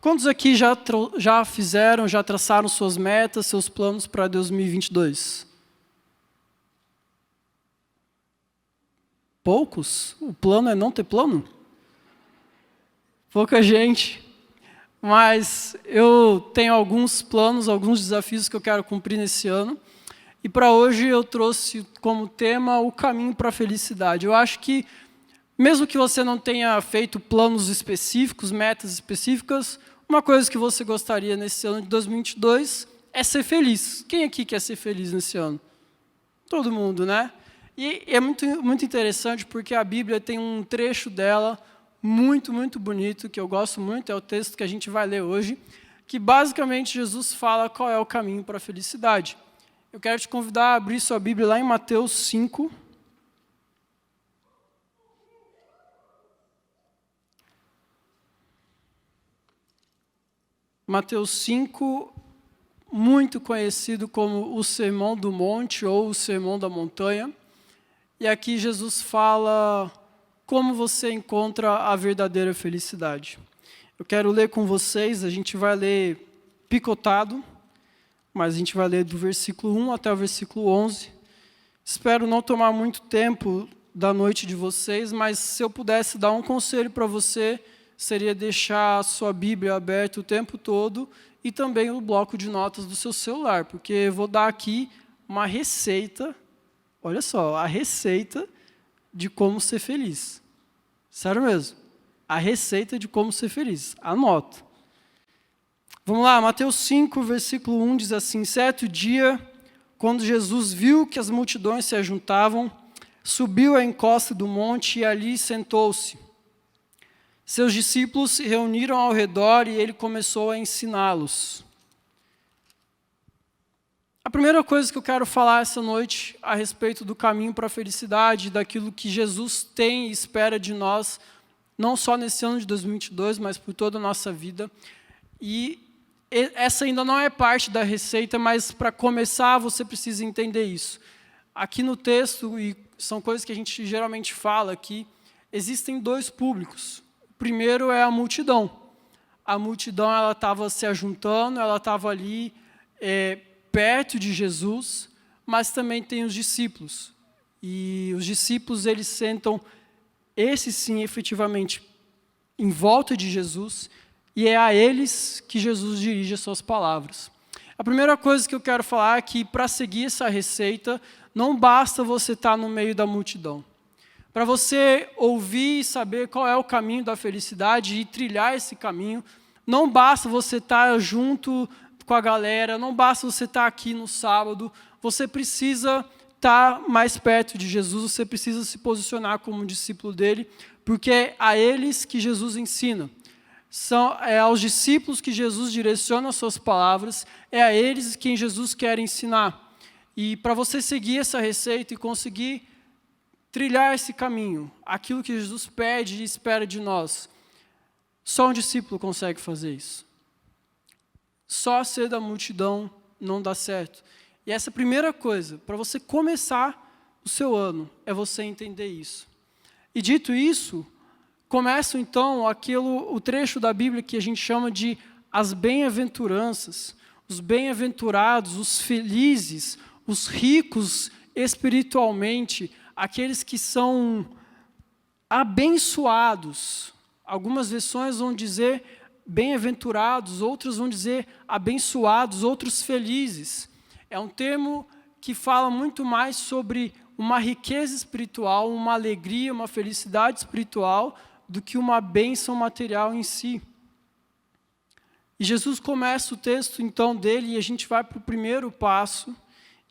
Quantos aqui já fizeram, já traçaram suas metas, seus planos para 2022? Poucos? O plano é não ter plano? Pouca gente. Mas eu tenho alguns planos, alguns desafios que eu quero cumprir nesse ano. E para hoje eu trouxe como tema o caminho para a felicidade. Eu acho que, mesmo que você não tenha feito planos específicos, metas específicas, uma coisa que você gostaria nesse ano de 2022 é ser feliz. Quem aqui quer ser feliz nesse ano? Todo mundo, né? E é muito interessante porque a Bíblia tem um trecho dela muito bonito, que eu gosto muito, é o texto que a gente vai ler hoje, que basicamente Jesus fala qual é o caminho para a felicidade. Eu quero te convidar a abrir sua Bíblia lá em Mateus 5. Mateus 5, muito conhecido como o Sermão do Monte ou o Sermão da Montanha. E aqui Jesus fala como você encontra a verdadeira felicidade. Eu quero ler com vocês, a gente vai ler picotado, mas a gente vai ler do versículo 1 até o versículo 11. Espero não tomar muito tempo da noite de vocês, mas se eu pudesse dar um conselho para você, seria deixar a sua Bíblia aberta o tempo todo e também o bloco de notas do seu celular, porque eu vou dar aqui uma receita, olha só, a receita de como ser feliz. Sério mesmo. A receita de como ser feliz. Anota. Vamos lá, Mateus 5, versículo 1 diz assim: certo dia, quando Jesus viu que as multidões se ajuntavam, subiu à encosta do monte e ali sentou-se. Seus discípulos se reuniram ao redor e ele começou a ensiná-los. A primeira coisa que eu quero falar essa noite a respeito do caminho para a felicidade, daquilo que Jesus tem e espera de nós, não só nesse ano de 2022, mas por toda a nossa vida. E essa ainda não é parte da receita, mas para começar você precisa entender isso. Aqui no texto, e são coisas que a gente geralmente fala aqui, existem dois públicos. O primeiro é a multidão. A multidão ela estava se ajuntando, ela estava ali perto de Jesus, mas também tem os discípulos. E os discípulos, eles sentam, esse sim, efetivamente, em volta de Jesus, e é a eles que Jesus dirige as suas palavras. A primeira coisa que eu quero falar é que, para seguir essa receita, não basta você estar no meio da multidão. Para você ouvir e saber qual é o caminho da felicidade e trilhar esse caminho, não basta você estar junto com a galera, não basta você estar aqui no sábado, você precisa estar mais perto de Jesus, você precisa se posicionar como discípulo dele, porque é a eles que Jesus ensina. É aos discípulos que Jesus direciona as suas palavras, é a eles quem Jesus quer ensinar. E para você seguir essa receita e conseguir trilhar esse caminho, aquilo que Jesus pede e espera de nós, só um discípulo consegue fazer isso. Só ser da multidão não dá certo. E essa primeira coisa, para você começar o seu ano, é você entender isso. E dito isso, começa então o trecho da Bíblia que a gente chama de as bem-aventuranças, os bem-aventurados, os felizes, os ricos espiritualmente, aqueles que são abençoados. Algumas versões vão dizer bem-aventurados, outros vão dizer abençoados, outros felizes. É um termo que fala muito mais sobre uma riqueza espiritual, uma alegria, uma felicidade espiritual, do que uma bênção material em si. E Jesus começa o texto, então, dele, e a gente vai para o primeiro passo,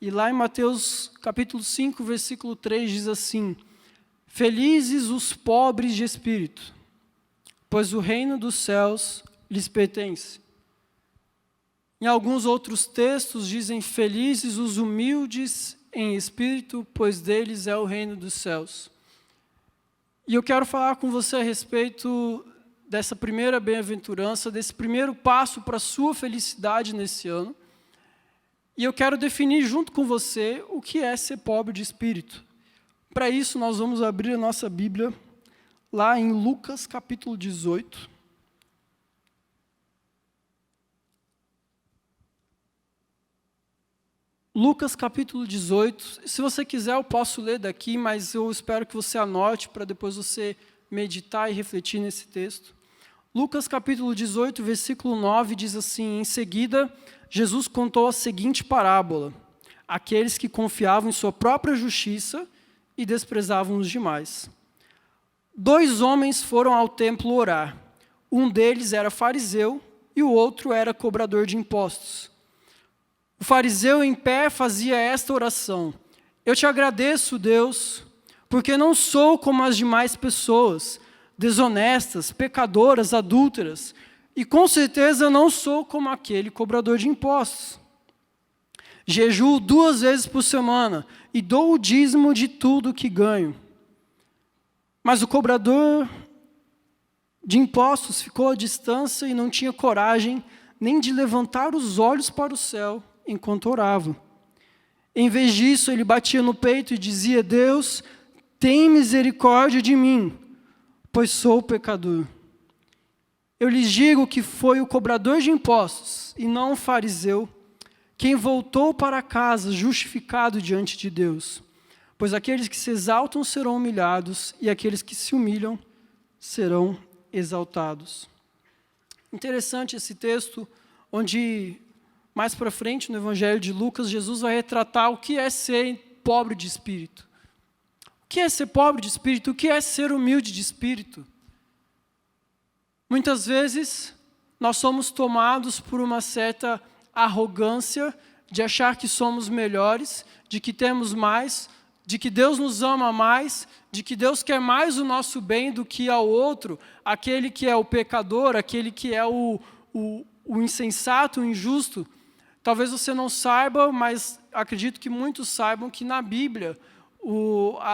e lá em Mateus capítulo 5, versículo 3, diz assim: felizes os pobres de espírito, pois o reino dos céus lhes pertence. Em alguns outros textos dizem: felizes os humildes em espírito, pois deles é o reino dos céus. E eu quero falar com você a respeito dessa primeira bem-aventurança, desse primeiro passo para a sua felicidade nesse ano. E eu quero definir junto com você o que é ser pobre de espírito. Para isso, nós vamos abrir a nossa Bíblia lá em Lucas capítulo 18. Lucas capítulo 18. Se você quiser, eu posso ler daqui, mas eu espero que você anote para depois você meditar e refletir nesse texto. Lucas capítulo 18, versículo 9, diz assim: em seguida, Jesus contou a seguinte parábola: aqueles que confiavam em sua própria justiça e desprezavam os demais. 2 homens foram ao templo orar. Um deles era fariseu e o outro era cobrador de impostos. O fariseu em pé fazia esta oração: eu te agradeço, Deus, porque não sou como as demais pessoas, desonestas, pecadoras, adúlteras, e com certeza não sou como aquele cobrador de impostos. Jejuo 2 vezes por semana e dou o dízimo de tudo que ganho. Mas o cobrador de impostos ficou à distância e não tinha coragem nem de levantar os olhos para o céu enquanto orava. Em vez disso, ele batia no peito e dizia: Deus, tem misericórdia de mim, pois sou pecador. Eu lhes digo que foi o cobrador de impostos, e não o fariseu, quem voltou para casa justificado diante de Deus. Pois aqueles que se exaltam serão humilhados, e aqueles que se humilham serão exaltados. Interessante esse texto, onde, mais para frente, no Evangelho de Lucas, Jesus vai retratar o que é ser pobre de espírito. O que é ser pobre de espírito? O que é ser humilde de espírito? Muitas vezes, nós somos tomados por uma certa arrogância de achar que somos melhores, de que temos mais, de que Deus nos ama mais, de que Deus quer mais o nosso bem do que ao outro, aquele que é o pecador, aquele que é o insensato, o injusto. Talvez você não saiba, mas acredito que muitos saibam que na Bíblia,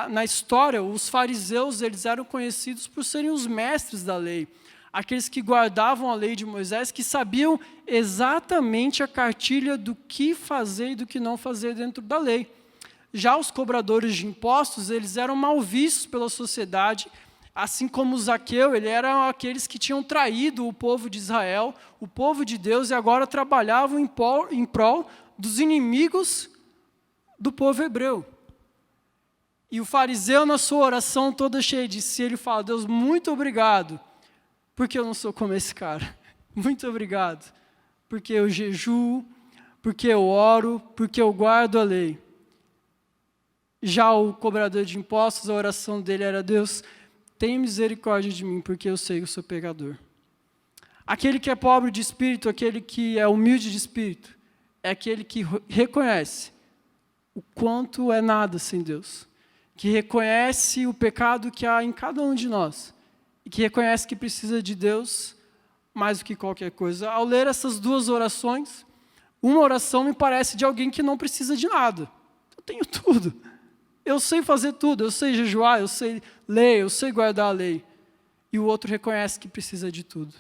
na história, os fariseus eles eram conhecidos por serem os mestres da lei. Aqueles que guardavam a lei de Moisés, que sabiam exatamente a cartilha do que fazer e do que não fazer dentro da lei. Já os cobradores de impostos, eles eram mal vistos pela sociedade, assim como Zaqueu, ele era aqueles que tinham traído o povo de Israel, o povo de Deus, e agora trabalhavam em prol dos inimigos do povo hebreu. E o fariseu, na sua oração toda cheia de si, ele fala: Deus, muito obrigado, porque eu não sou como esse cara. Muito obrigado, porque eu jejuo, porque eu oro, porque eu guardo a lei. Já o cobrador de impostos, a oração dele era: Deus, tem misericórdia de mim, porque eu sei que eu sou pecador. Aquele que é pobre de espírito, aquele que é humilde de espírito, é aquele que reconhece o quanto é nada sem Deus, que reconhece o pecado que há em cada um de nós, e que reconhece que precisa de Deus mais do que qualquer coisa. Ao ler essas 2 orações, uma oração me parece de alguém que não precisa de nada. Eu tenho tudo. Eu sei fazer tudo. Eu sei jejuar, eu sei ler, eu sei guardar a lei. E o outro reconhece que precisa de tudo.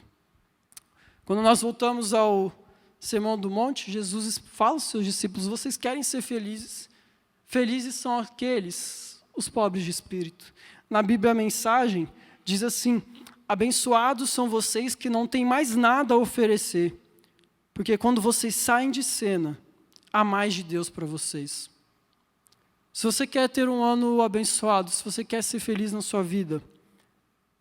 Quando nós voltamos ao Sermão do Monte, Jesus fala aos seus discípulos: vocês querem ser felizes? Felizes são aqueles, os pobres de espírito. Na Bíblia, a mensagem diz assim: abençoados são vocês que não têm mais nada a oferecer, porque quando vocês saem de cena, há mais de Deus para vocês. Se você quer ter um ano abençoado, se você quer ser feliz na sua vida,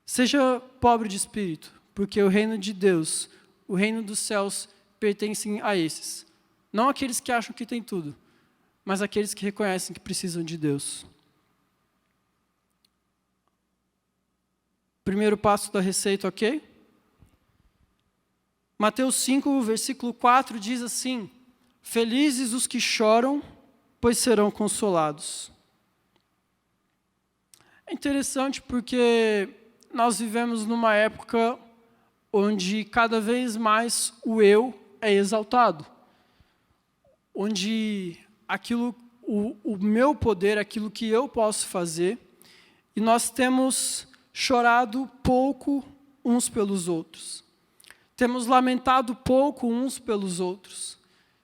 seja pobre de espírito, porque o reino de Deus, o reino dos céus, pertencem a esses. Não aqueles que acham que têm tudo, mas aqueles que reconhecem que precisam de Deus. Primeiro passo da receita, ok? Mateus 5, versículo 4 diz assim: felizes os que choram, pois serão consolados. É interessante porque nós vivemos numa época onde cada vez mais o eu é exaltado. Onde o meu poder, aquilo que eu posso fazer, e nós temos chorado pouco uns pelos outros. Temos lamentado pouco uns pelos outros.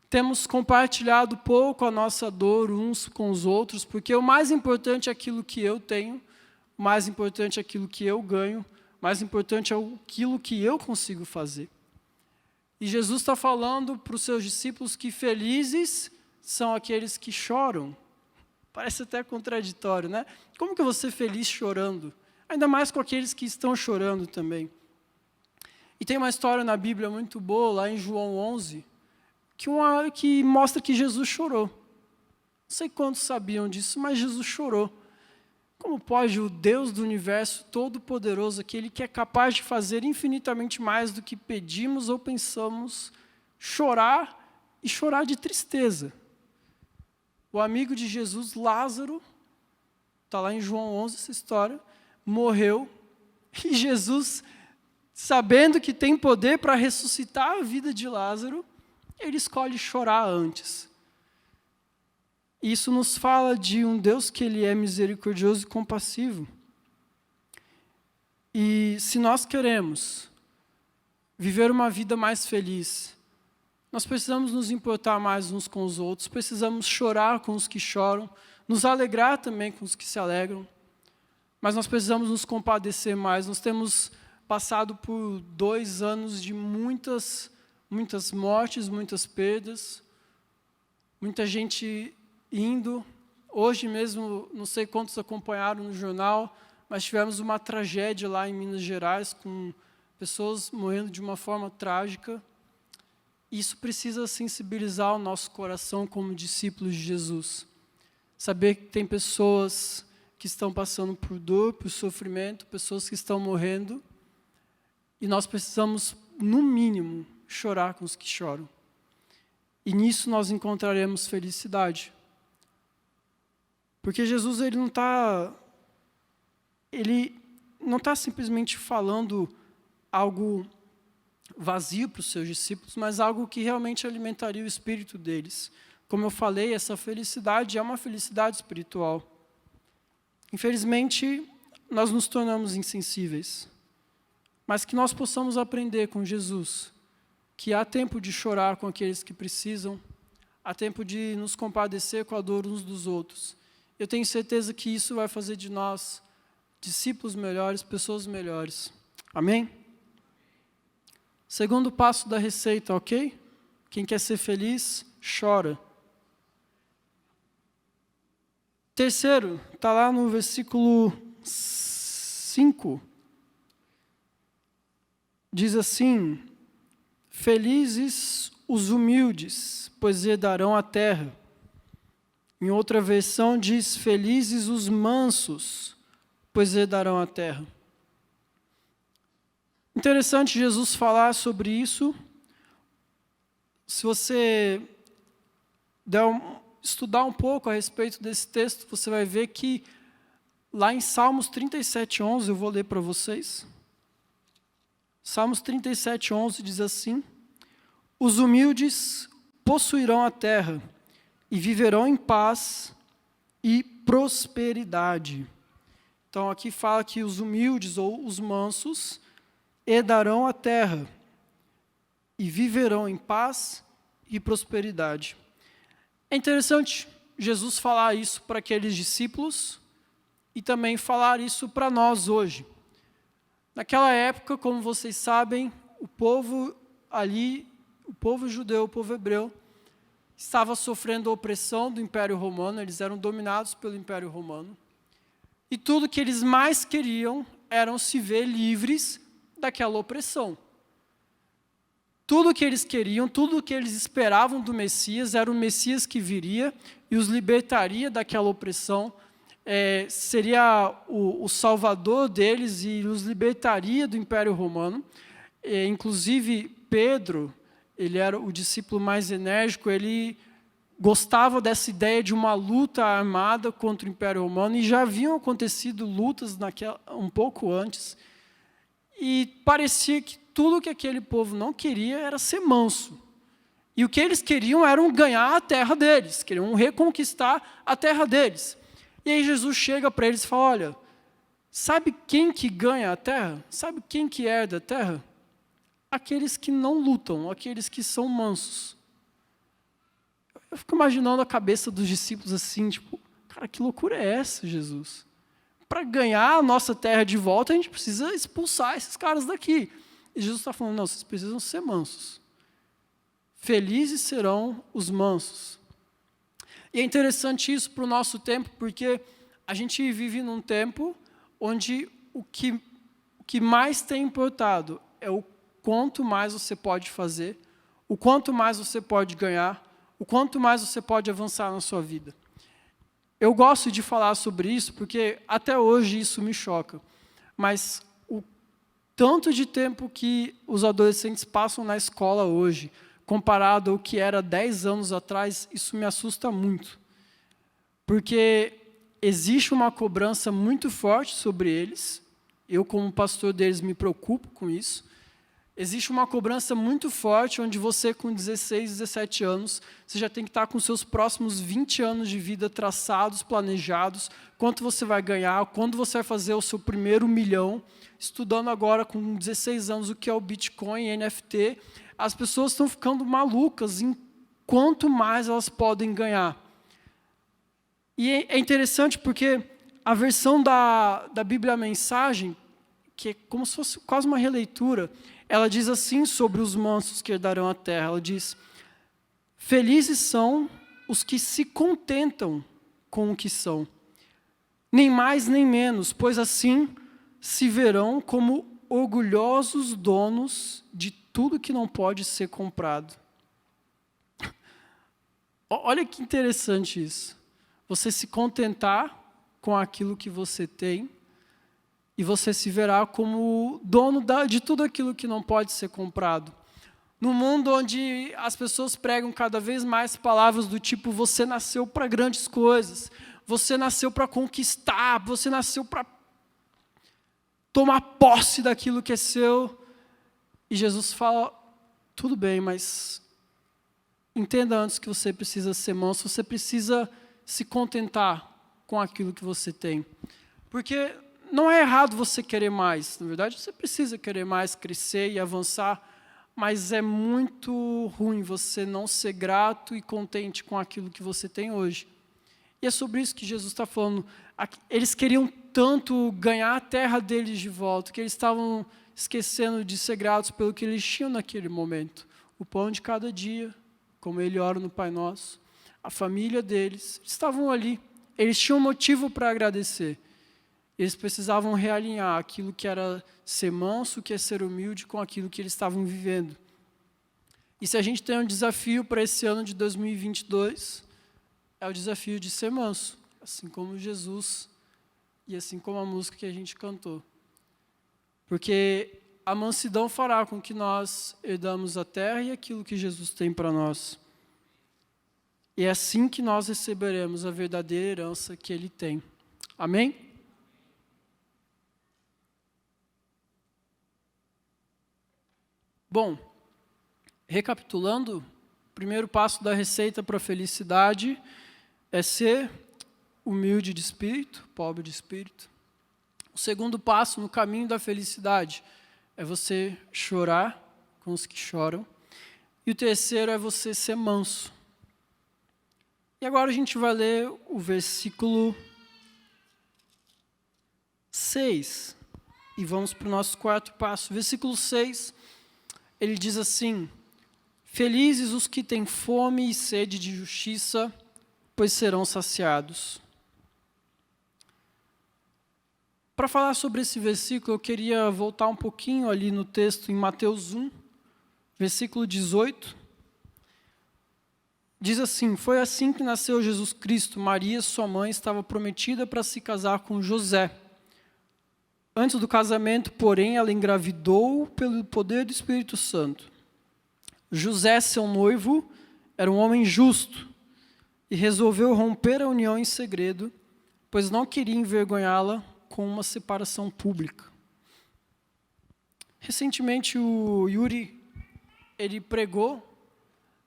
Temos compartilhado pouco a nossa dor uns com os outros, porque o mais importante é aquilo que eu tenho, o mais importante é aquilo que eu ganho, o mais importante é aquilo que eu consigo fazer. E Jesus está falando para os seus discípulos que felizes são aqueles que choram. Parece até contraditório, né? Como que eu vou ser feliz chorando? Ainda mais com aqueles que estão chorando também. E tem uma história na Bíblia muito boa, lá em João 11, que mostra que Jesus chorou. Não sei quantos sabiam disso, mas Jesus chorou. Como pode o Deus do universo todo-poderoso, aquele que é capaz de fazer infinitamente mais do que pedimos ou pensamos, chorar e chorar de tristeza? O amigo de Jesus, Lázaro, está lá em João 11 essa história, morreu, e Jesus, sabendo que tem poder para ressuscitar a vida de Lázaro, ele escolhe chorar antes. Isso nos fala de um Deus que ele é misericordioso e compassivo. E se nós queremos viver uma vida mais feliz, nós precisamos nos importar mais uns com os outros, precisamos chorar com os que choram, nos alegrar também com os que se alegram, mas nós precisamos nos compadecer mais. Nós temos passado por 2 anos de muitas mortes, muitas perdas, muita gente indo. Hoje mesmo, não sei quantos acompanharam no jornal, mas tivemos uma tragédia lá em Minas Gerais, com pessoas morrendo de uma forma trágica. Isso precisa sensibilizar o nosso coração como discípulos de Jesus. Saber que tem pessoas que estão passando por dor, por sofrimento, pessoas que estão morrendo, e nós precisamos, no mínimo, chorar com os que choram. E nisso nós encontraremos felicidade. Porque Jesus ele não está simplesmente falando algo vazio para os seus discípulos, mas algo que realmente alimentaria o espírito deles. Como eu falei, essa felicidade é uma felicidade espiritual. Infelizmente, nós nos tornamos insensíveis, mas que nós possamos aprender com Jesus que há tempo de chorar com aqueles que precisam, há tempo de nos compadecer com a dor uns dos outros. Eu tenho certeza que isso vai fazer de nós discípulos melhores, pessoas melhores. Amém? Segundo passo da receita, ok? Quem quer ser feliz, chora. Terceiro, está lá no versículo 5. Diz assim: felizes os humildes, pois herdarão a terra. Em outra versão diz: felizes os mansos, pois herdarão a terra. Interessante Jesus falar sobre isso. Se você estudar um pouco a respeito desse texto, você vai ver que lá em Salmos 37:11, eu vou ler para vocês. Salmos 37:11 diz assim: os humildes possuirão a terra e viverão em paz e prosperidade. Então aqui fala que os humildes ou os mansos herdarão a terra e viverão em paz e prosperidade. É interessante Jesus falar isso para aqueles discípulos e também falar isso para nós hoje. Naquela época, como vocês sabem, o povo ali, o povo judeu, o povo hebreu, estava sofrendo a opressão do Império Romano, eles eram dominados pelo Império Romano. E tudo que eles mais queriam era se ver livres daquela opressão. Tudo que eles queriam, tudo que eles esperavam do Messias, era o Messias que viria e os libertaria daquela opressão, seria o salvador deles e os libertaria do Império Romano. Inclusive, Pedro, ele era o discípulo mais enérgico, ele gostava dessa ideia de uma luta armada contra o Império Romano, e já haviam acontecido lutas um pouco antes, e parecia que tudo que aquele povo não queria era ser manso. E o que eles queriam era ganhar a terra deles, queriam reconquistar a terra deles. E aí Jesus chega para eles e fala: olha, sabe quem que ganha a terra? Sabe quem que herda a terra? Aqueles que não lutam, aqueles que são mansos. Eu fico imaginando a cabeça dos discípulos assim, tipo, cara, que loucura é essa, Jesus? Para ganhar a nossa terra de volta, a gente precisa expulsar esses caras daqui. E Jesus está falando: não, vocês precisam ser mansos. Felizes serão os mansos. E é interessante isso para o nosso tempo, porque a gente vive num tempo onde o que mais tem importado é o quanto mais você pode fazer, o quanto mais você pode ganhar, o quanto mais você pode avançar na sua vida. Eu gosto de falar sobre isso porque até hoje isso me choca, mas o tanto de tempo que os adolescentes passam na escola hoje, comparado ao que era 10 anos atrás, isso me assusta muito. Porque existe uma cobrança muito forte sobre eles, eu como pastor deles me preocupo com isso. Existe uma cobrança muito forte onde você com 16, 17 anos, você já tem que estar com seus próximos 20 anos de vida traçados, planejados, quanto você vai ganhar, quando você vai fazer o seu primeiro milhão, estudando agora com 16 anos o que é o Bitcoin, NFT. As pessoas estão ficando malucas em quanto mais elas podem ganhar. E é interessante porque a versão da Bíblia Mensagem, que é como se fosse quase uma releitura, ela diz assim sobre os mansos que herdarão a terra. Ela diz: felizes são os que se contentam com o que são, nem mais nem menos, pois assim se verão como orgulhosos donos de tudo que não pode ser comprado. Olha que interessante isso. Você se contentar com aquilo que você tem, e você se verá como dono de tudo aquilo que não pode ser comprado. Num mundo onde as pessoas pregam cada vez mais palavras do tipo: você nasceu para grandes coisas, você nasceu para conquistar, você nasceu para tomar posse daquilo que é seu. E Jesus fala: tudo bem, mas entenda antes que você precisa ser manso, você precisa se contentar com aquilo que você tem. Porque não é errado você querer mais, na verdade você precisa querer mais, crescer e avançar, mas é muito ruim você não ser grato e contente com aquilo que você tem hoje. E é sobre isso que Jesus está falando. Eles queriam tanto ganhar a terra deles de volta, que eles estavam esquecendo de ser gratos pelo que eles tinham naquele momento. O pão de cada dia, como ele ora no Pai Nosso, a família deles, estavam ali. Eles tinham motivo para agradecer. Eles precisavam realinhar aquilo que era ser manso, que é ser humilde, com aquilo que eles estavam vivendo. E se a gente tem um desafio para esse ano de 2022, é o desafio de ser manso, assim como Jesus e assim como a música que a gente cantou. Porque a mansidão fará com que nós herdamos a terra e aquilo que Jesus tem para nós. E é assim que nós receberemos a verdadeira herança que Ele tem. Amém? Bom, recapitulando, o primeiro passo da receita para a felicidade é ser humilde de espírito, pobre de espírito. O segundo passo no caminho da felicidade é você chorar com os que choram. E o terceiro é você ser manso. E agora a gente vai ler o versículo 6. E vamos para o nosso quarto passo. Versículo 6, ele diz assim: felizes os que têm fome e sede de justiça, pois serão saciados. Para falar sobre esse versículo, eu queria voltar um pouquinho ali no texto em Mateus 1, versículo 18. Diz assim: foi assim que nasceu Jesus Cristo. Maria, sua mãe, estava prometida para se casar com José. Antes do casamento, porém, ela engravidou pelo poder do Espírito Santo. José, seu noivo, era um homem justo e resolveu romper a união em segredo, pois não queria envergonhá-la com uma separação pública. Recentemente, o Yuri, ele pregou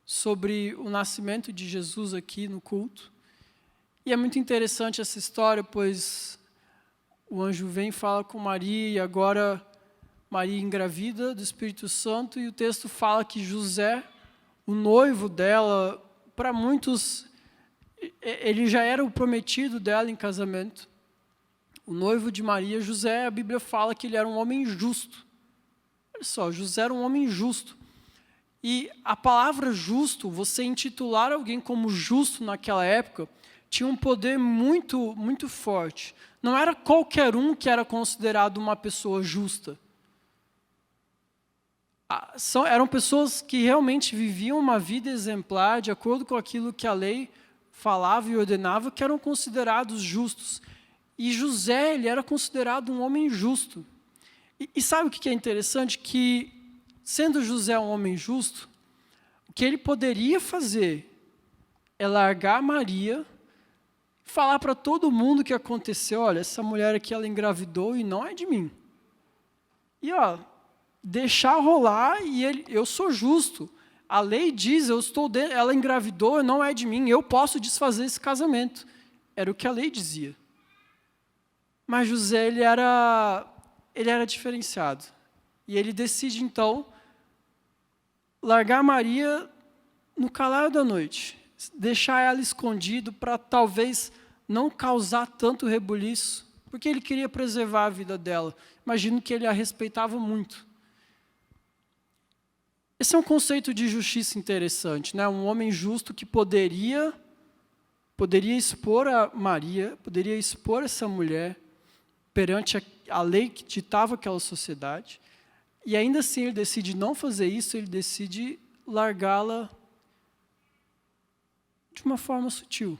sobre o nascimento de Jesus aqui no culto. E é muito interessante essa história, pois o anjo vem e fala com Maria, e agora Maria engravida do Espírito Santo, e o texto fala que José, o noivo dela, para muitos, ele já era o prometido dela em casamento. O noivo de Maria, José, a Bíblia fala que ele era um homem justo. Olha só, José era um homem justo. E a palavra justo, você intitular alguém como justo naquela época, tinha um poder muito, muito forte. Não era qualquer um que era considerado uma pessoa justa. Eram pessoas que realmente viviam uma vida exemplar, de acordo com aquilo que a lei falava e ordenava, que eram considerados justos. E José, ele era considerado um homem justo. E sabe o que é interessante? Que, sendo José um homem justo, o que ele poderia fazer é largar Maria, falar para todo mundo o que aconteceu. Olha, essa mulher aqui, ela engravidou e não é de mim. E, deixar rolar e eu sou justo. A lei diz, ela engravidou e não é de mim, eu posso desfazer esse casamento. Era o que a lei dizia. Mas José, ele era diferenciado. E ele decide, então, largar Maria no calar da noite, deixar ela escondida para talvez não causar tanto rebuliço, porque ele queria preservar a vida dela. Imagino que ele a respeitava muito. Esse é um conceito de justiça interessante, né? Um homem justo que poderia expor a Maria, poderia expor essa mulher perante a lei que ditava aquela sociedade, e ainda assim ele decide não fazer isso, ele decide largá-la de uma forma sutil.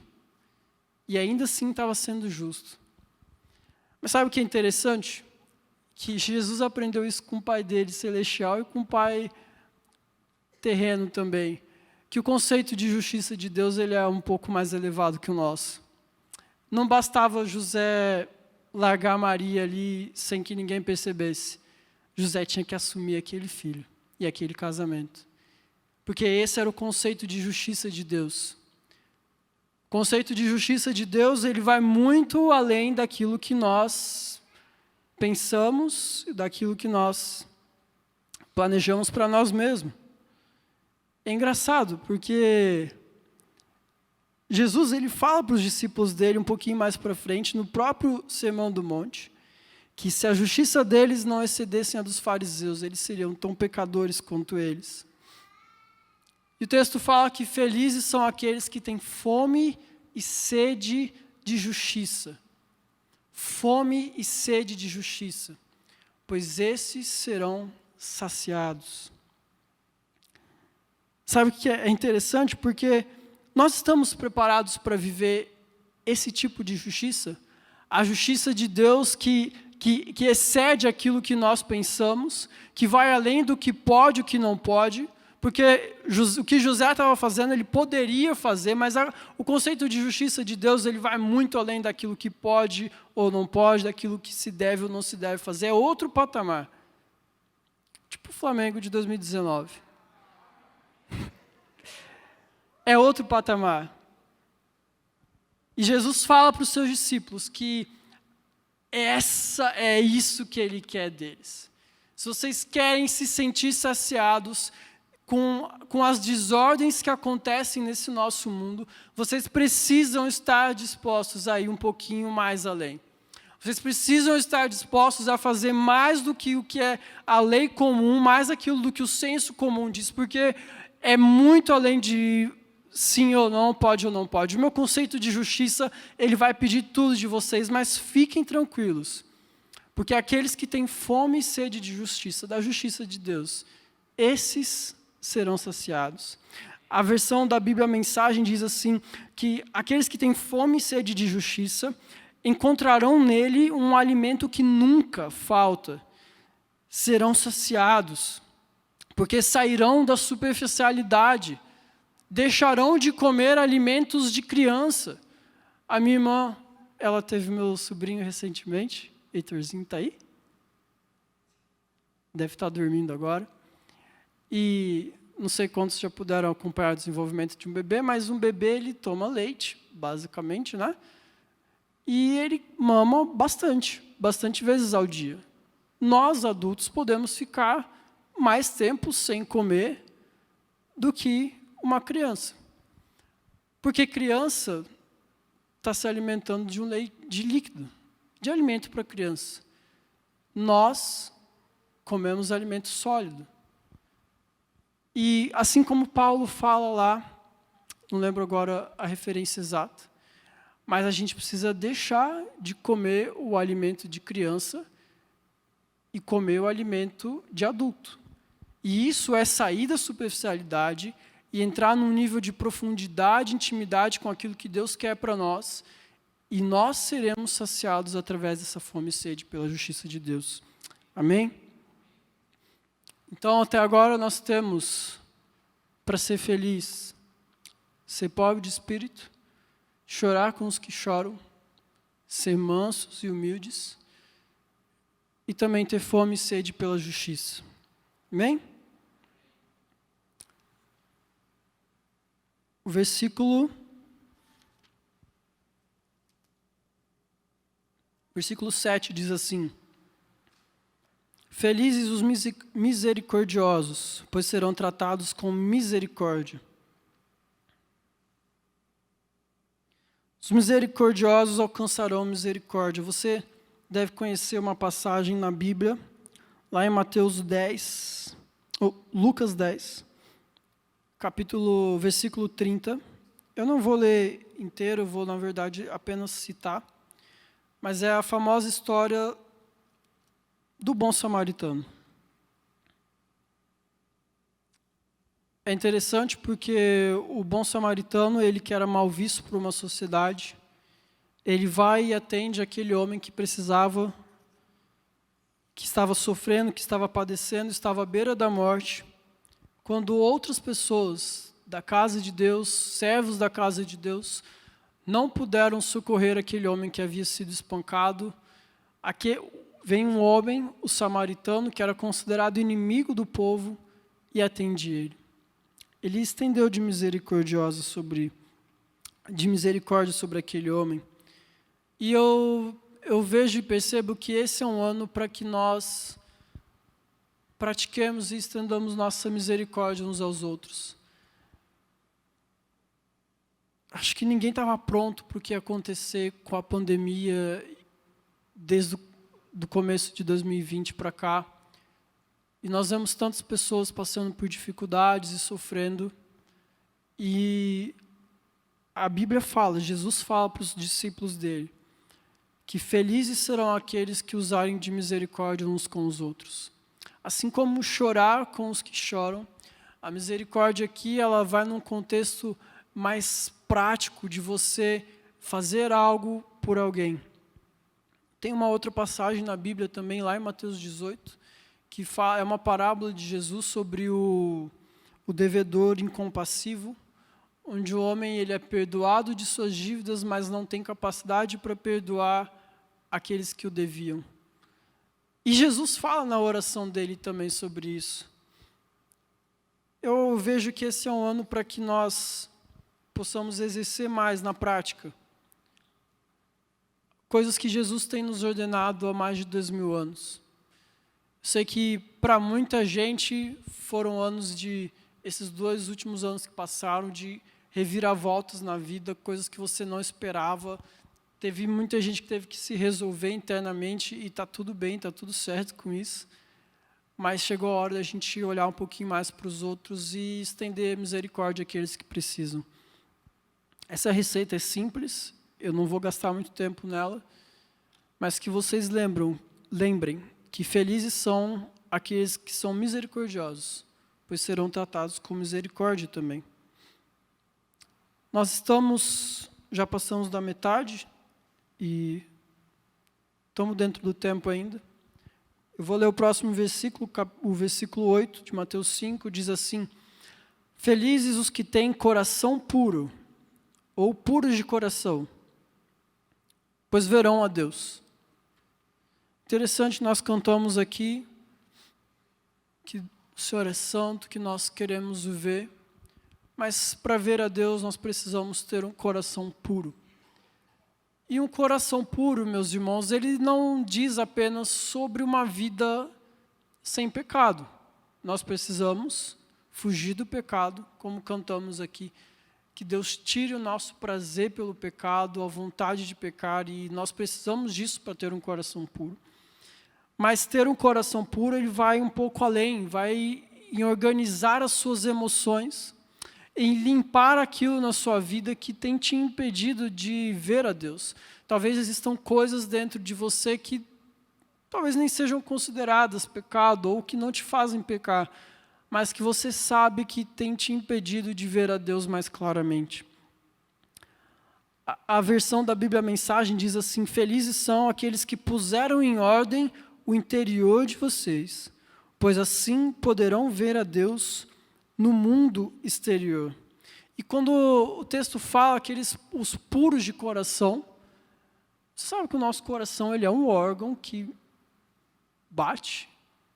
E ainda assim estava sendo justo. Mas sabe o que é interessante? Que Jesus aprendeu isso com o Pai dele celestial e com o Pai terreno também. Que o conceito de justiça de Deus ele é um pouco mais elevado que o nosso. Não bastava José largar Maria ali sem que ninguém percebesse. José tinha que assumir aquele filho e aquele casamento. Porque esse era o conceito de justiça de Deus. O conceito de justiça de Deus, ele vai muito além daquilo que nós pensamos, daquilo que nós planejamos para nós mesmos. É engraçado, porque Jesus ele fala para os discípulos dele um pouquinho mais para frente, no próprio Sermão do Monte, que se a justiça deles não excedesse a dos fariseus, eles seriam tão pecadores quanto eles. E o texto fala que felizes são aqueles que têm fome e sede de justiça. Fome e sede de justiça, pois esses serão saciados. Sabe o que é interessante? Porque nós estamos preparados para viver esse tipo de justiça? A justiça de Deus que excede aquilo que nós pensamos, que vai além do que pode e o que não pode, porque o que José estava fazendo, ele poderia fazer, mas o conceito de justiça de Deus, ele vai muito além daquilo que pode ou não pode, daquilo que se deve ou não se deve fazer, é outro patamar. Tipo o Flamengo de 2019. É outro patamar. E Jesus fala para os seus discípulos que é isso que ele quer deles. Se vocês querem se sentir saciados com as desordens que acontecem nesse nosso mundo, vocês precisam estar dispostos a ir um pouquinho mais além. Vocês precisam estar dispostos a fazer mais do que o que é a lei comum, mais aquilo do que o senso comum diz, porque é muito além de sim ou não, pode ou não pode. O meu conceito de justiça, ele vai pedir tudo de vocês, mas fiquem tranquilos, porque aqueles que têm fome e sede de justiça, da justiça de Deus, esses serão saciados. A versão da Bíblia Mensagem diz assim, que aqueles que têm fome e sede de justiça, encontrarão nele um alimento que nunca falta. Serão saciados, porque sairão da superficialidade, deixarão de comer alimentos de criança. A minha irmã, ela teve meu sobrinho recentemente, Heitorzinho está aí? Deve estar dormindo agora. E não sei quantos já puderam acompanhar o desenvolvimento de um bebê, mas um bebê, ele toma leite, basicamente, né? E ele mama bastante vezes ao dia. Nós, adultos, podemos ficar mais tempo sem comer do que uma criança. Porque criança está se alimentando de um leite, de líquido, de alimento para criança. Nós comemos alimento sólido. E assim como Paulo fala lá, não lembro agora a referência exata, mas a gente precisa deixar de comer o alimento de criança e comer o alimento de adulto. E isso é sair da superficialidade e entrar num nível de profundidade, intimidade com aquilo que Deus quer para nós, e nós seremos saciados através dessa fome e sede pela justiça de Deus. Amém? Então, até agora nós temos, para ser feliz, ser pobre de espírito, chorar com os que choram, ser mansos e humildes, e também ter fome e sede pela justiça. Amém? O versículo 7 diz assim: Felizes os misericordiosos, pois serão tratados com misericórdia. Os misericordiosos alcançarão misericórdia. Você deve conhecer uma passagem na Bíblia, lá em Lucas 10, versículo 30. Eu não vou ler inteiro, eu vou, na verdade, apenas citar. Mas é a famosa história do bom samaritano. É interessante porque o bom samaritano, ele que era mal visto por uma sociedade, ele vai e atende aquele homem que precisava, que estava sofrendo, que estava padecendo, estava à beira da morte, quando outras pessoas da casa de Deus, servos da casa de Deus, não puderam socorrer aquele homem que havia sido espancado. Aqui vem um homem, o samaritano, que era considerado inimigo do povo, e atende ele. Ele estendeu de misericórdia sobre aquele homem. E eu vejo e percebo que esse é um ano para que nós pratiquemos e estendamos nossa misericórdia uns aos outros. Acho que ninguém estava pronto para o que ia acontecer com a pandemia desde o começo de 2020 para cá. E nós vemos tantas pessoas passando por dificuldades e sofrendo. E a Bíblia fala, Jesus fala para os discípulos dele, que felizes serão aqueles que usarem de misericórdia uns com os outros. Assim como chorar com os que choram, a misericórdia aqui ela vai num contexto mais prático de você fazer algo por alguém. Tem uma outra passagem na Bíblia também, lá em Mateus 18, que é uma parábola de Jesus sobre o devedor incompassivo, onde o homem ele é perdoado de suas dívidas, mas não tem capacidade para perdoar aqueles que o deviam. E Jesus fala na oração dele também sobre isso. Eu vejo que esse é um ano para que nós possamos exercer mais na prática coisas que Jesus tem nos ordenado há mais de 2000 anos. Sei que para muita gente foram esses 2 últimos anos que passaram, de reviravoltas na vida, coisas que você não esperava. Teve muita gente que teve que se resolver internamente e está tudo bem, está tudo certo com isso. Mas chegou a hora da gente olhar um pouquinho mais para os outros e estender misericórdia àqueles que precisam. Essa receita é simples, eu não vou gastar muito tempo nela, mas que vocês lembrem que felizes são aqueles que são misericordiosos, pois serão tratados com misericórdia também. Nós já passamos da metade e estamos dentro do tempo ainda. Eu vou ler o próximo versículo, o versículo 8 de Mateus 5, diz assim: Felizes os que têm coração puro, ou puros de coração, pois verão a Deus. Interessante, nós cantamos aqui que o Senhor é santo, que nós queremos o ver, mas para ver a Deus nós precisamos ter um coração puro. E um coração puro, meus irmãos, ele não diz apenas sobre uma vida sem pecado. Nós precisamos fugir do pecado, como cantamos aqui, que Deus tire o nosso prazer pelo pecado, a vontade de pecar, e nós precisamos disso para ter um coração puro. Mas ter um coração puro, ele vai um pouco além, vai em organizar as suas emoções, em limpar aquilo na sua vida que tem te impedido de ver a Deus. Talvez existam coisas dentro de você que talvez nem sejam consideradas pecado ou que não te fazem pecar, mas que você sabe que tem te impedido de ver a Deus mais claramente. A versão da Bíblia Mensagem diz assim: felizes são aqueles que puseram em ordem o interior de vocês, pois assim poderão ver a Deus no mundo exterior. E quando o texto fala os puros de coração, você sabe que o nosso coração ele é um órgão que bate,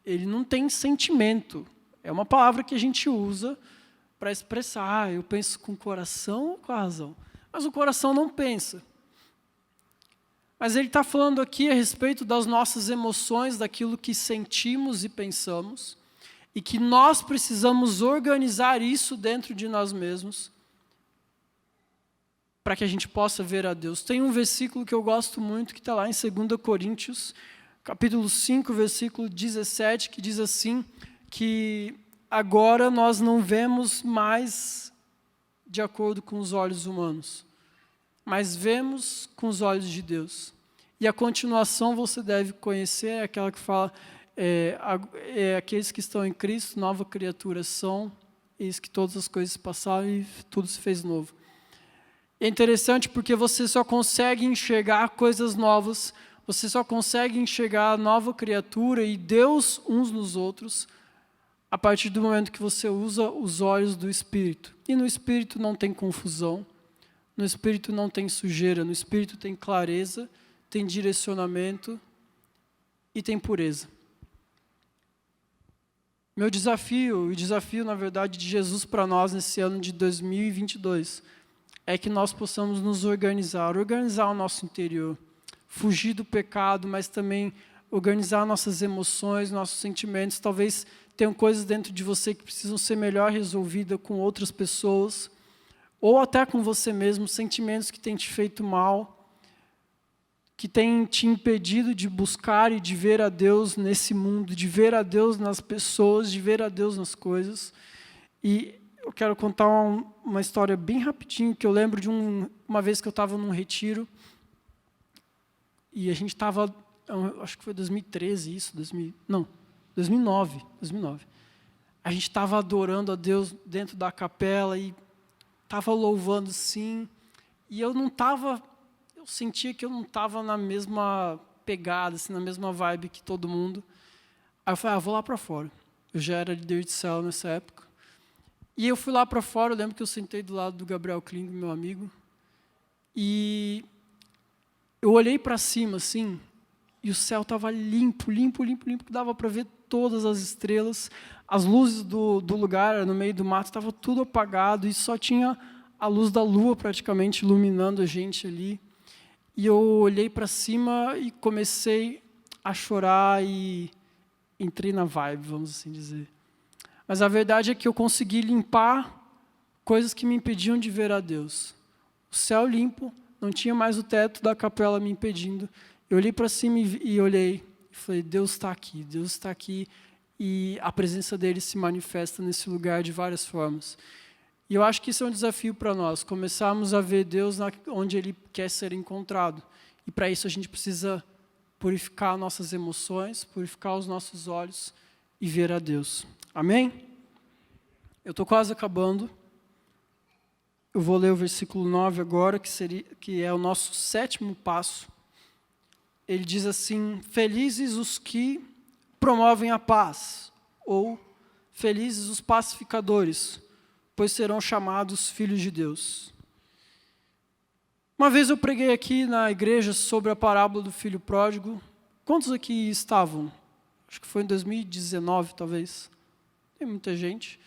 ele não tem sentimento. É uma palavra que a gente usa para expressar, eu penso com o coração ou com a razão? Mas o coração não pensa. Mas ele está falando aqui a respeito das nossas emoções, daquilo que sentimos e pensamos, e que nós precisamos organizar isso dentro de nós mesmos, para que a gente possa ver a Deus. Tem um versículo que eu gosto muito, que está lá em 2 Coríntios, capítulo 5, versículo 17, que diz assim, que agora nós não vemos mais de acordo com os olhos humanos, mas vemos com os olhos de Deus. E a continuação você deve conhecer, é aquela que fala, aqueles que estão em Cristo, nova criatura são, eis que todas as coisas passaram e tudo se fez novo. É interessante porque você só consegue enxergar coisas novas, você só consegue enxergar a nova criatura e Deus uns nos outros, a partir do momento que você usa os olhos do Espírito. E no Espírito não tem confusão, no Espírito não tem sujeira, no Espírito tem clareza, tem direcionamento e tem pureza. Meu desafio, o desafio, na verdade, de Jesus para nós nesse ano de 2022, é que nós possamos nos organizar o nosso interior, fugir do pecado, mas também organizar nossas emoções, nossos sentimentos. Talvez tenham coisas dentro de você que precisam ser melhor resolvidas com outras pessoas, ou até com você mesmo, sentimentos que têm te feito mal, que têm te impedido de buscar e de ver a Deus nesse mundo, de ver a Deus nas pessoas, de ver a Deus nas coisas. E eu quero contar uma história bem rapidinho, que eu lembro de uma vez que eu estava num retiro, e a gente estava, acho que foi 2013 isso, 2009. A gente estava adorando a Deus dentro da capela e estava louvando sim, e eu sentia que eu não estava na mesma pegada, assim, na mesma vibe que todo mundo. Aí eu falei, vou lá para fora. Eu já era líder de célula nessa época. E eu fui lá para fora, eu lembro que eu sentei do lado do Gabriel Kling, meu amigo, e eu olhei para cima, assim, e o céu estava limpo, que dava para ver todas as estrelas. As luzes do lugar, no meio do mato, estava tudo apagado e só tinha a luz da lua praticamente iluminando a gente ali. E eu olhei para cima e comecei a chorar e entrei na vibe, vamos assim dizer. Mas a verdade é que eu consegui limpar coisas que me impediam de ver a Deus. O céu limpo, não tinha mais o teto da capela me impedindo. Eu olhei para cima e olhei e falei, Deus está aqui, e a presença dele se manifesta nesse lugar de várias formas. E eu acho que isso é um desafio para nós, começarmos a ver Deus onde ele quer ser encontrado. E para isso a gente precisa purificar nossas emoções, purificar os nossos olhos e ver a Deus. Amém? Eu estou quase acabando. Eu vou ler o versículo 9 agora, que é o nosso 7º passo. Ele diz assim, felizes os que promovem a paz, ou felizes os pacificadores, pois serão chamados filhos de Deus. Uma vez eu preguei aqui na igreja sobre a parábola do filho pródigo. Quantos aqui estavam? Acho que foi em 2019, talvez. Tem muita gente.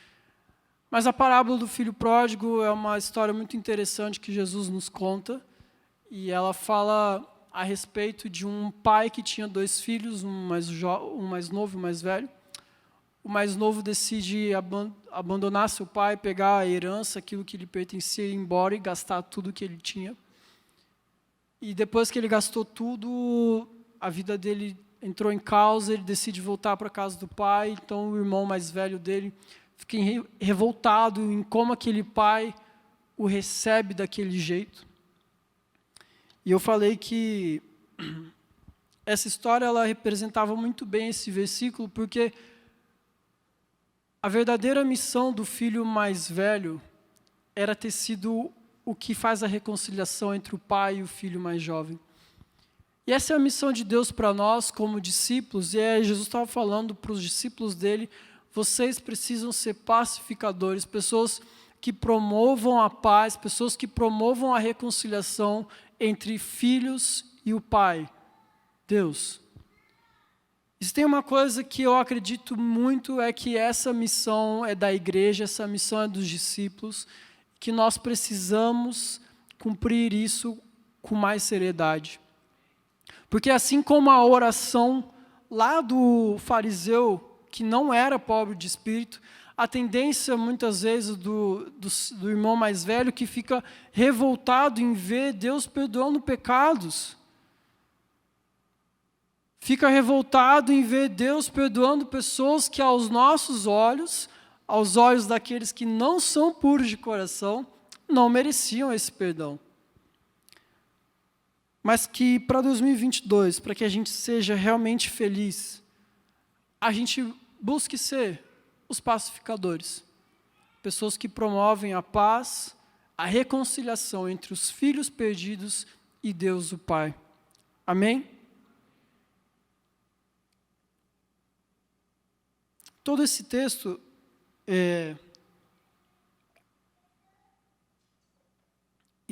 Mas a parábola do filho pródigo é uma história muito interessante que Jesus nos conta. E ela fala a respeito de um pai que tinha 2 filhos, um mais novo e um mais velho. O mais novo decide abandonar seu pai, pegar a herança, aquilo que lhe pertencia, ir embora e gastar tudo que ele tinha. E depois que ele gastou tudo, a vida dele entrou em causa, ele decide voltar para a casa do pai, então o irmão mais velho dele fica revoltado em como aquele pai o recebe daquele jeito. E eu falei que essa história ela representava muito bem esse versículo, porque a verdadeira missão do filho mais velho era ter sido o que faz a reconciliação entre o pai e o filho mais jovem. E essa é a missão de Deus para nós como discípulos, e Jesus estava falando para os discípulos dele, vocês precisam ser pacificadores, pessoas que promovam a paz, pessoas que promovam a reconciliação entre filhos e o pai, Deus. Se tem uma coisa que eu acredito muito é que essa missão é da igreja, essa missão é dos discípulos, que nós precisamos cumprir isso com mais seriedade. Porque assim como a oração lá do fariseu, que não era pobre de espírito, a tendência muitas vezes do irmão mais velho que fica revoltado em ver Deus perdoando pecados. Fica revoltado em ver Deus perdoando pessoas que aos nossos olhos, aos olhos daqueles que não são puros de coração, não mereciam esse perdão. Mas que para 2022, para que a gente seja realmente feliz, a gente busque ser os pacificadores. Pessoas que promovem a paz, a reconciliação entre os filhos perdidos e Deus o Pai. Amém? Todo esse texto e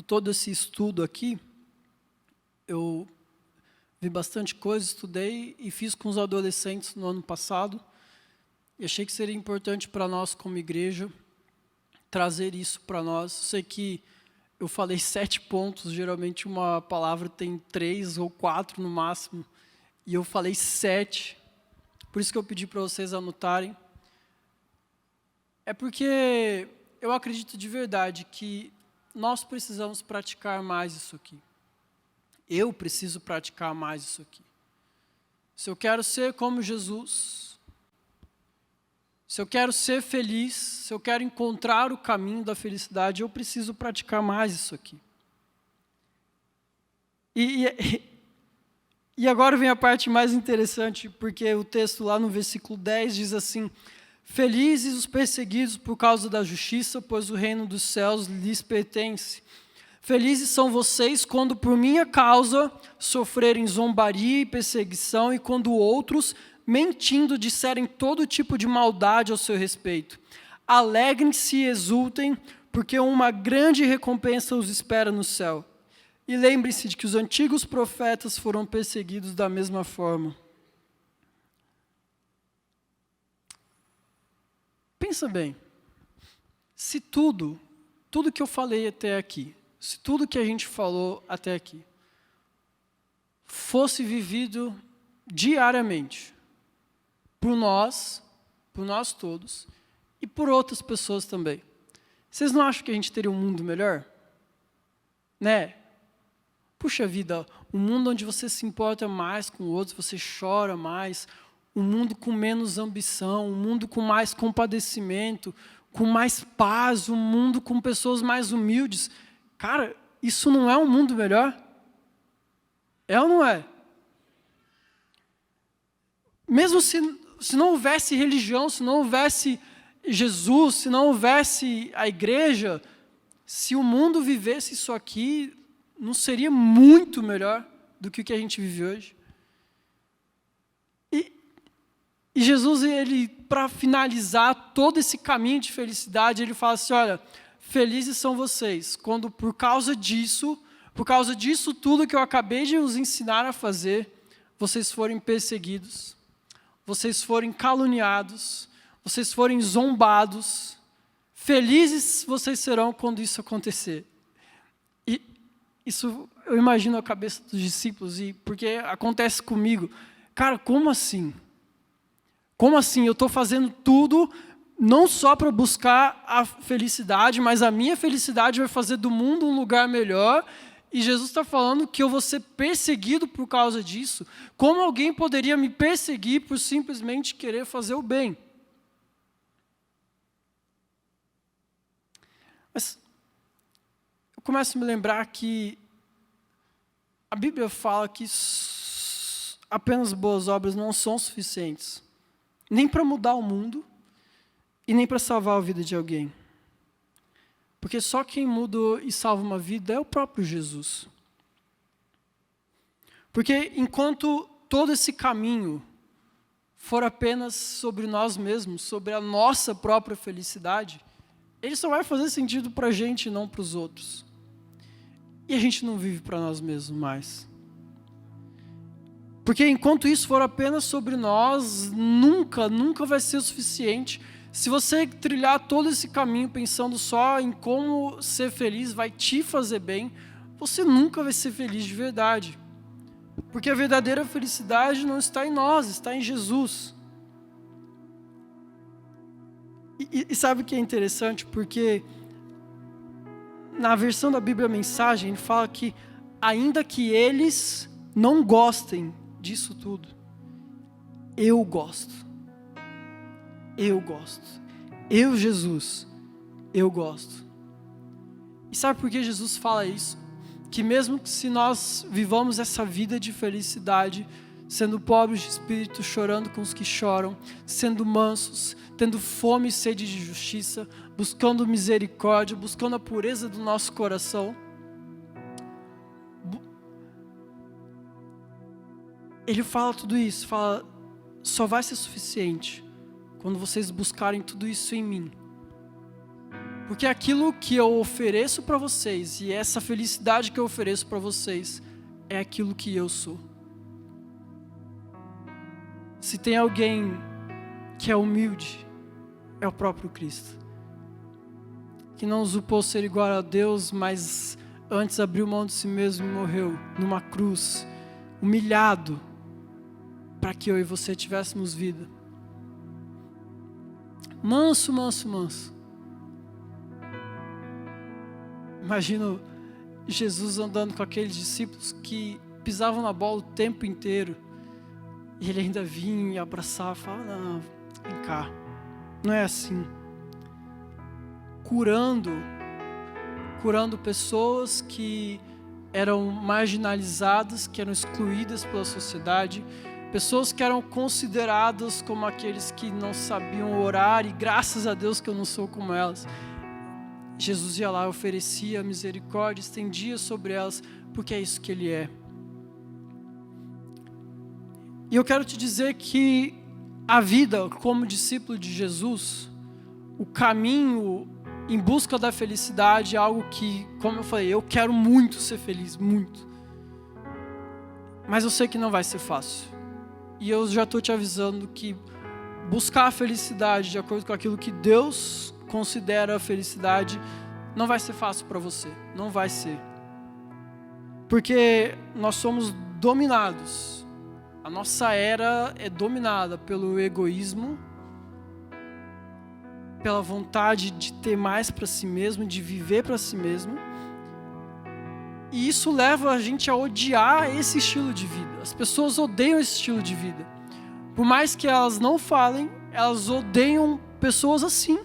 todo esse estudo aqui, eu vi bastante coisa, estudei e fiz com os adolescentes no ano passado. E achei que seria importante para nós como igreja trazer isso para nós. Sei que eu falei 7 pontos, geralmente uma palavra tem 3 ou 4 no máximo, e eu falei 7. Por isso que eu pedi para vocês anotarem. É porque eu acredito de verdade que nós precisamos praticar mais isso aqui. Eu preciso praticar mais isso aqui. Se eu quero ser como Jesus, se eu quero ser feliz, se eu quero encontrar o caminho da felicidade, eu preciso praticar mais isso aqui. E agora vem a parte mais interessante, porque o texto lá no versículo 10 diz assim: felizes os perseguidos por causa da justiça, pois o reino dos céus lhes pertence. Felizes são vocês quando por minha causa sofrerem zombaria e perseguição, e quando outros, mentindo, disserem todo tipo de maldade ao seu respeito. Alegrem-se e exultem, porque uma grande recompensa os espera no céu. E lembrem-se de que os antigos profetas foram perseguidos da mesma forma. Pensa bem, se tudo que eu falei até aqui, se tudo que a gente falou até aqui, fosse vivido diariamente, por nós todos, e por outras pessoas também, vocês não acham que a gente teria um mundo melhor? Né? Puxa vida, um mundo onde você se importa mais com outros, você chora mais, um mundo com menos ambição, um mundo com mais compadecimento, com mais paz, um mundo com pessoas mais humildes. Cara, isso não é um mundo melhor? É ou não é? Mesmo se não houvesse religião, se não houvesse Jesus, se não houvesse a igreja, se o mundo vivesse isso aqui, não seria muito melhor do que o que a gente vive hoje? E Jesus, ele, para finalizar todo esse caminho de felicidade, ele fala assim: olha, felizes são vocês, quando por causa disso tudo que eu acabei de os ensinar a fazer, vocês forem perseguidos, vocês forem caluniados, vocês forem zombados, felizes vocês serão quando isso acontecer. E isso eu imagino a cabeça dos discípulos, porque acontece comigo. Cara, como assim? Como assim? Eu estou fazendo tudo não só para buscar a felicidade, mas a minha felicidade vai fazer do mundo um lugar melhor, e Jesus está falando que eu vou ser perseguido por causa disso, como alguém poderia me perseguir por simplesmente querer fazer o bem? Mas eu começo a me lembrar que a Bíblia fala que apenas boas obras não são suficientes, nem para mudar o mundo e nem para salvar a vida de alguém. Porque só quem muda e salva uma vida é o próprio Jesus. Porque enquanto todo esse caminho for apenas sobre nós mesmos, sobre a nossa própria felicidade, ele só vai fazer sentido para a gente e não para os outros. E a gente não vive para nós mesmos mais. Porque enquanto isso for apenas sobre nós, nunca vai ser o suficiente. Se você trilhar todo esse caminho pensando só em como ser feliz vai te fazer bem, você nunca vai ser feliz de verdade. Porque a verdadeira felicidade não está em nós, está em Jesus. E sabe o que é interessante? Porque na versão da Bíblia Mensagem, ele fala que ainda que eles não gostem disso tudo, eu gosto. Eu gosto. Eu, Jesus, eu gosto. E sabe por que Jesus fala isso? Que mesmo que se nós vivamos essa vida de felicidade, sendo pobres de espírito, chorando com os que choram, sendo mansos, tendo fome e sede de justiça, buscando misericórdia, buscando a pureza do nosso coração, ele fala tudo isso, fala, só vai ser suficiente quando vocês buscarem tudo isso em mim. Porque aquilo que eu ofereço para vocês, e essa felicidade que eu ofereço para vocês, é aquilo que eu sou. Se tem alguém que é humilde, é o próprio Cristo. Que não usurpou ser igual a Deus, mas antes abriu mão de si mesmo e morreu numa cruz, humilhado, para que eu e você tivéssemos vida. Manso, manso, manso. Imagino Jesus andando com aqueles discípulos que pisavam na bola o tempo inteiro. E ele ainda vinha e abraçava e falava, não, vem cá. Não é assim. Curando pessoas que eram marginalizadas, que eram excluídas pela sociedade, pessoas que eram consideradas como aqueles que não sabiam orar, e graças a Deus que eu não sou como elas. Jesus ia lá, oferecia misericórdia, estendia sobre elas, porque é isso que Ele é. E eu quero te dizer que a vida como discípulo de Jesus, o caminho em busca da felicidade é algo que, como eu falei, eu quero muito ser feliz, muito. Mas eu sei que não vai ser fácil. E eu já estou te avisando que buscar a felicidade de acordo com aquilo que Deus considera a felicidade não vai ser fácil para você, não vai ser. Porque nós somos dominados. A nossa era é dominada pelo egoísmo, pela vontade de ter mais para si mesmo, de viver para si mesmo. E isso leva a gente a odiar esse estilo de vida. As pessoas odeiam esse estilo de vida. Por mais que elas não falem, elas odeiam pessoas assim.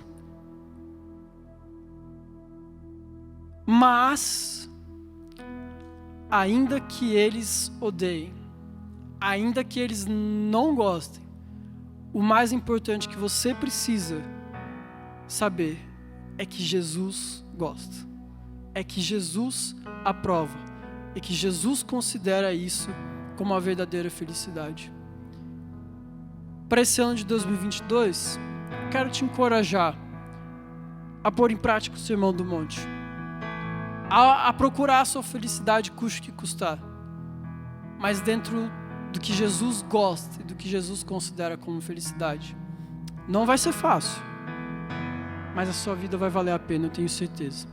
Mas, ainda que eles odeiem, ainda que eles não gostem, o mais importante que você precisa saber é que Jesus gosta, é que Jesus aprova, e que Jesus considera isso como a verdadeira felicidade. Para esse ano de 2022, quero te encorajar a pôr em prática o Sermão do Monte, a procurar a sua felicidade custe o que custar, mas dentro do que Jesus gosta e do que Jesus considera como felicidade. Não vai ser fácil, mas a sua vida vai valer a pena, eu tenho certeza.